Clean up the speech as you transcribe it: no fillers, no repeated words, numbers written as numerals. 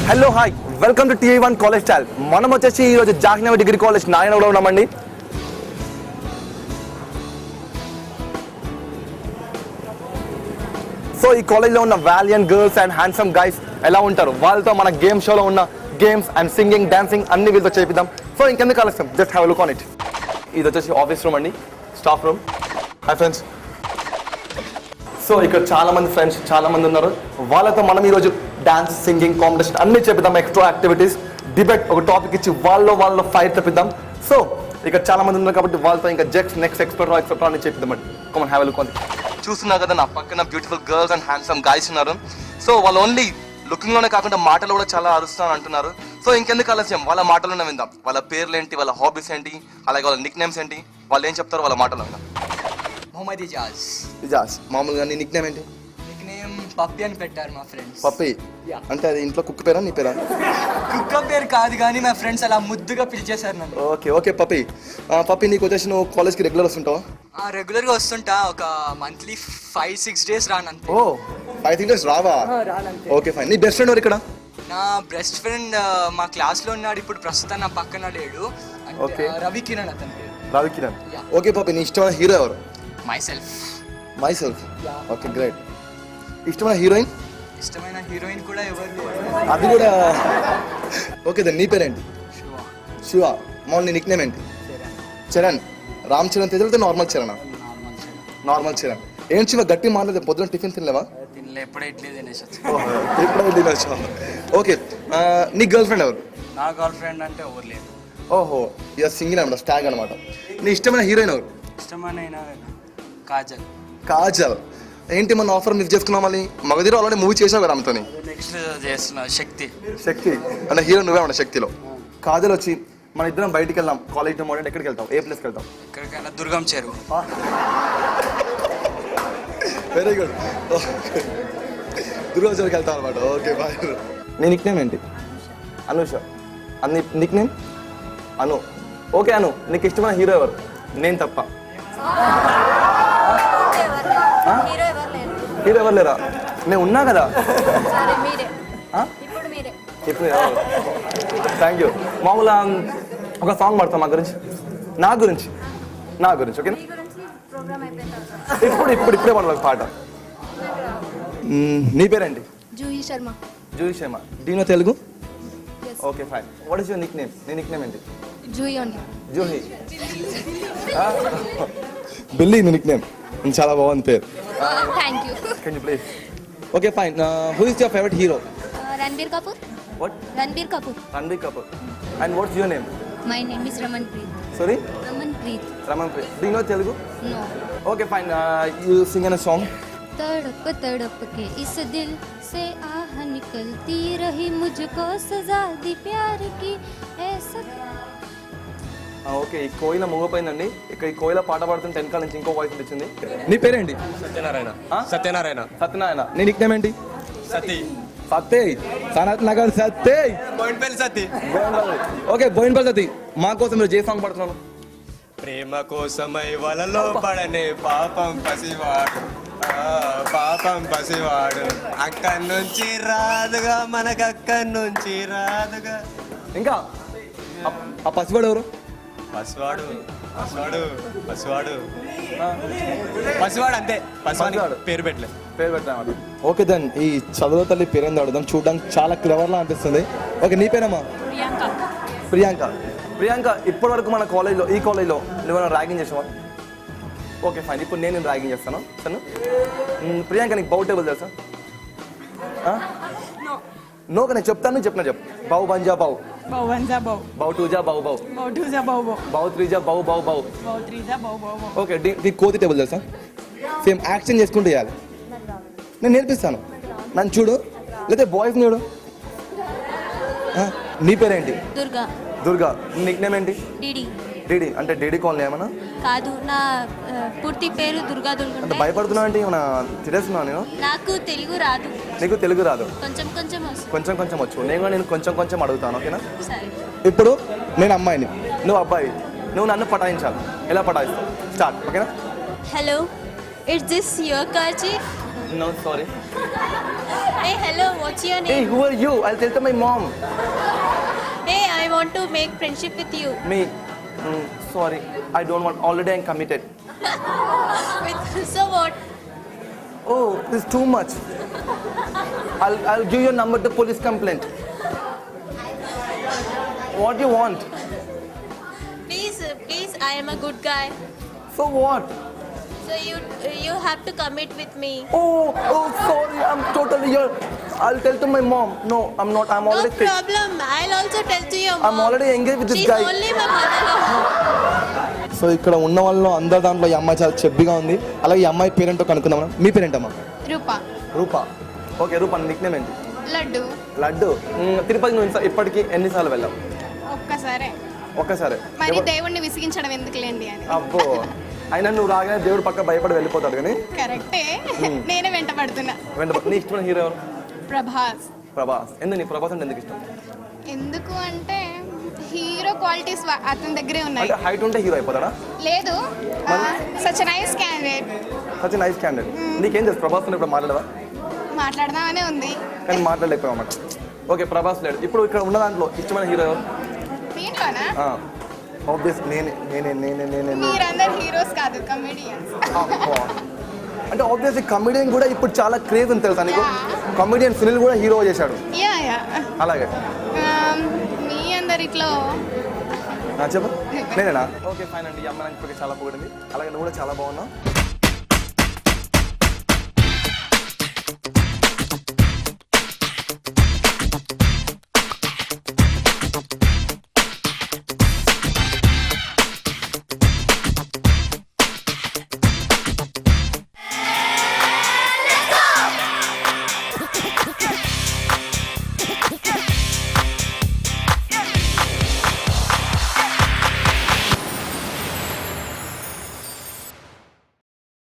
Hello hi welcome to TV one college style. మనం వచ్చేసి ఈరోజు జాహ్నవి డిగ్రీ కాలేజ్ నారాయణగూడ ఉన్నామండి. సో ఈ కాలేజ్లో ఉన్న వాలియన్ గర్ల్స్ అండ్ హ్యాండ్సమ్ గైస్ ఎలా ఉంటారు, వాళ్ళతో మన గేమ్ షోలో ఉన్న గేమ్స్ అండ్ సింగింగ్ డాన్సింగ్ అన్ని వీళ్ళతో చేపిద్దాం. సో ఇంకెందుకు ఆలస్యం, just have a look on it. ఇది వచ్చేసి ఆఫీస్ రూమ్ అండి, staff room. Hi friends. So ఇక్కడ చాలా మంది ఫ్రెండ్స్ చాలా మంది ఉన్నారు. వాళ్ళతో మనం ఈరోజు డాన్స్ సింగింగ్ కాంపిటీషన్ అన్ని చేపిద్దాం. ఎక్స్ట్రా యాక్టివిటీస్, డిబేట్, ఒక టాపిక్ ఇచ్చి వాళ్ళ ఫైట్ తెప్పిద్దాం. సో ఇక్కడ చాలా మంది ఉన్నారు కాబట్టి వాళ్ళతో ఇంకా నెక్స్ట్ ఎక్స్పెక్ట్ అని చెప్పిద్దామండి. Come on have a look on it. చూస్తున్నారు కదా నా పక్కన beautiful girls and handsome guys ఉన్నారు. సో వాళ్ళు ఓన్లీ లుకింగ్ లోనే కాకుండా మాటలు కూడా చాలా అరుస్తాను అంటున్నారు. సో ఇంకెందుకు ఆలస్యం, వాళ్ళ మాటలోనే విందాం. వాళ్ళ పేర్లు ఏంటి, వాళ్ళ హాబీస్ ఏంటి, అలాగే వాళ్ళ నిక్ నేమ్స్ ఏంటి, వాళ్ళు ఏం చెప్తారు వాళ్ళ మాటలో విందాం. మొహమ్మద్ ఇజాజ్. ఇజాజ్. మామూలుగా నీ నిక్ నేమ్ ఏంటి? నిక్ నేమ్ పప్పి అని పెట్టారు మా ఫ్రెండ్స్. పప్పి అంటే అది ఇంట్లో కుక్క పేరా నీ పేరా? కుక్క పేరు కాదు కానీ మా ఫ్రెండ్స్ అలా ముద్దుగా పిలిచేశారు నన్ను. ఓకే ఓకే పప్పి. పప్పి నీకు వచ్చేసి నువ్వు కాలేజ్కి రెగ్యులర్ వస్తుంటావా? రెగ్యులర్గా వస్తుంటా, ఒక మంత్లీ 5-6 days రానంతే. ఓ 5-6 days రావా? Okay fine. నీ బెస్ట్ ఫ్రెండ్ ఎవరు ఇక్కడ? నా బెస్ట్ ఫ్రెండ్ మా క్లాస్లో ఉన్నాడు, ఇప్పుడు ప్రస్తుతం నా పక్కన లేడు. ఓకే. రవి కిరణ్ అతని పేరు. రవి కిరణ్. ఓకే పప్పి, నీ ఇష్టమైన హీరో ఎవరు? My self. Okay great. ఇష్టమైన హీరోయిన్? ఇష్టమైన హీరోయిన్ కూడా ఎవరు లేరు. అది కూడా ఓకే. దెన్ నీ పేరేంటి? శివ. మామూలు నీ నిక్ నేమ్ ఏంటి? చరణ్. రామ్ చరణ్ తెదిలితే నార్మల్ చరణ్? నార్మల్ చరణ్. ఏంటి శివ గట్టి మాట్లాడదు, పొద్దున టిఫిన్ తినలేవా? ఎప్పుడే ఇడ్లీ తినేసి. ఓకే. నీ గర్ల్ ఫ్రెండ్ ఎవరు? నా గర్ల్ ఫ్రెండ్ అంటే ఎవరు లేదు. ఓహో ఇక సింగిల్ అనమాట, స్టాగ్ అనమాట. నీ ఇష్టమైన హీరోయిన్ ఎవరు? ఇష్టమైన కాజల్. కాజల్. ఏంటి మన ఆఫర్ మిస్ చేసుకున్నావు మళ్ళీ? మగధీర ఆల్రెడీ మూవీ చేసావు కదా ఆమెతోని. నెక్స్ట్ చేస్తున్నా శక్తి. అంటే హీరో నువ్వే ఉన్నా శక్తిలో. కాజల్ వచ్చి మన ఇద్దరం బయటికి వెళ్దాం, కాలేజ్ మార్నింగ్ ఎక్కడికి వెళ్తాం, ఏ ప్లేస్కి వెళ్తాం? ఎక్కడికైనా దుర్గం చెరువు. Very good. దుర్గం చెరువుకి వెళ్తాం అనమాట. Okay bye. నీ నిక్ నేమ్ ఏంటి? అనుష. అన్ని nickname Anu. Okay Anu, నీకు ఇష్టమైన హీరో ఎవరు? నేను తప్ప. హీరో ఎవరు లేరా? నేను ఉన్నా కదా. ఇప్పుడు థ్యాంక్ యూ. మామూలుగా ఒక సాంగ్ పాడతాం మా గురించి, నా గురించి ఓకేనా? ఇప్పుడే పాడాలి పాట. నీ పేరేంటి? Juhi Sharma. Do you know Telugu? Okay fine. What is your Nick name? నీ నిక్ నేమ్ ఏంటి? జూహీ. బిల్లీ నీ నిక్ నేమ్. చాలా బాగుంది పేరు. Thank you. Can you please? Okay fine. Who is your favorite hero? Ranbir Kapoor. What? Ranbir Kapoor. And what's your name? My name is Ramanpreet. Sorry? Ramanpreet. Do you know Telugu? No. Okay fine. You sing in a song. तड़प तड़प के इस दिल से आह निकलती रही, मुझको सजा दी प्यार की ऐसा. ఓకే. ఈ కోయిల మూగపోయిందండి. ఇక్కడ ఈ కోయిల పాట పాడుతుంటే వెనకాల నుంచి ఇంకో వాయిస్ వచ్చింది. నీ పేరేంటి? సత్యనారాయణ. నీ నిక్ నేమ్ ఏంటి? సత్య్. సనత్ నగర్ సత్య్. ఓకే బోయిన్పల్లి సతీ. మా కోసం మీరు జే సాంగ్ పాడుతున్నాను. ప్రేమ కోసమై వలలో పడనే పాపం పసివాడు అక్కడి నుంచి రాదుగా, మనకక్కడి నుంచి రాదుగా. ఇంకా ఆ పసివాడు ఎవరు? పసివాడు అంతే. పసివాడు పేరు పెట్టాను. ఓకే దెన్ ఈ చదువు తల్లి పేరేంది అడుగుదాం. చూడడానికి చాలా క్లెవర్లా అనిపిస్తుంది. ఓకే నీ పేరేమా? ప్రియాంక. ఇప్పటి వరకు మన ఈ కాలేజ్లో నువ్వు ర్యాగింగ్ చేసావా? Okay fine. ఇప్పుడు నేను ర్యాగింగ్ చేస్తాను. ప్రియాంక నీకు బౌ టేబుల్ తెలుసా? నో నేను చెప్తాను, చెప్పు. బౌ వన్ జా బౌ, బౌ టూ జా బౌ, బౌ త్రీ జా బౌ. ఓకే నీకు కోతి టేబుల్ తెలుసా? సేమ్ యాక్షన్ చేసుకుంటూ చేయాలి. నేను నేర్పిస్తాను. నన్ను చూడు, లేకపోతే బాయ్స్ చూడు. నీ పేరేంటి? దుర్గా. నిక్ నేమ్ ఏంటి? డీడీ. అంటే డీడీ కాలనీ ఏమన్నా? కాదు, నా పూర్తి పేరు దుర్గా. అంటే భయపడుతున్నావు అంటే ఏమన్నా తినేస్తున్నావు? నేను నాకు తెలుగు రాదు. నీకు తెలుగు రాదు? కొంచెం వచ్చు. నేను కొంచెం అడుగుతాను ఓకేనా? ఇప్పుడు నేను అమ్మాయిని, నువ్వు అబ్బాయి. నువ్వు నన్ను పటాయించాలి. ఎలా పటాయిస్తావు? స్టార్ట్ ఓకేనా? Hello, it's this your car chief? No, sorry. Hey, hello, what's your Hey, name? who are you? I'll tell to my mom. Hey, I want to make friendship with you. Me. Sorry, I don't want. Already I'm committed. So what? Oh, this is too much. I'll give your number to police complaint. What do you want? Please, I am a good guy. So what? So you have to commit with me. Oh, sorry. I'm totally your. I'll tell to my mom. No, I'm not. I'm No already fit. problem. I'll also tell to your mom. I'm already engaged with this She's guy. only my mother-in-law. So ఇక్కడ ఉన్న వాళ్ళలో అందరి దాంట్లో ఈ అమ్మాయి చాలా చెబ్బిగా ఉంది. అలాగే ఈ అమ్మాయి పేరెంట్ కనుక్కుందాం మనం. మీ పేరెంట్ అమ్మా? రూపా. రూపా. ఓకే, రూపా నిక్ నేమ్ ఏంటి? లడ్డు. లడ్డు. తిరుపతి నువ్వు ఇప్పటికి ఎన్నిసార్లు వెళ్ళావు? ఒక్కసారి. మరి దేవుణ్ణి విసిగించడం ఎందుకులేండి అని. అబ్బో, అయినా నువ్వు రాగానే దేవుడు పక్క భయపడి వెళ్ళిపోతాడు కానీ. కరెక్టే. నేనే వెంట పడుతున్నా. నీ ఇష్టమైన హీరో ఎవరు? ప్రభాస్. ప్రభాస్. ఎందుకు నీ ప్రభాస్ అంటే ఎందుకు ఇష్టం? ఎందుకు అంటే హీరో క్వాలిటీస్ అతని దగ్గరే ఉన్నాయి. అంటే హైట్ ఉంటే హీరో అయిపోతాడా? లేదు, such nice candidate. Such nice candidate. నీకేం తెలుసు ప్రభాస్ ఇప్పుడు మాట్లాడవా? మాట్లాడదామనే ఉంది కానీ మాట్లాడలేకపోయావు అన్నమాట. ఓకే, ప్రభాస్ లేడు. ఇప్పుడు ఇక్కడ ఉన్న దాంట్లో ఇష్టమైన హీరో ఎవరు? దీంట్లోనా? ఆబ్వియస్ నేనే. మీరందరు హీరోస్ కాదు, కమెడియన్స్. అంటే ఆబ్వియస్లీ కమెడియన్ కూడా ఇప్పుడు చాలా క్రేజ్ ఉంది తెలుసా నీకు? కమెడియన్ సునీల్ కూడా హీరో చేశాడు. యా. అలాగే మీ అందరిట్లో చెప్పు. నేనేనా? ఓకే ఫైన్ అండి. ఈ అమ్మాయి నాకు ఇప్పటికి చాలా పొగిడింది. అలాగే నువ్వు కూడా చాలా బాగున్నావు.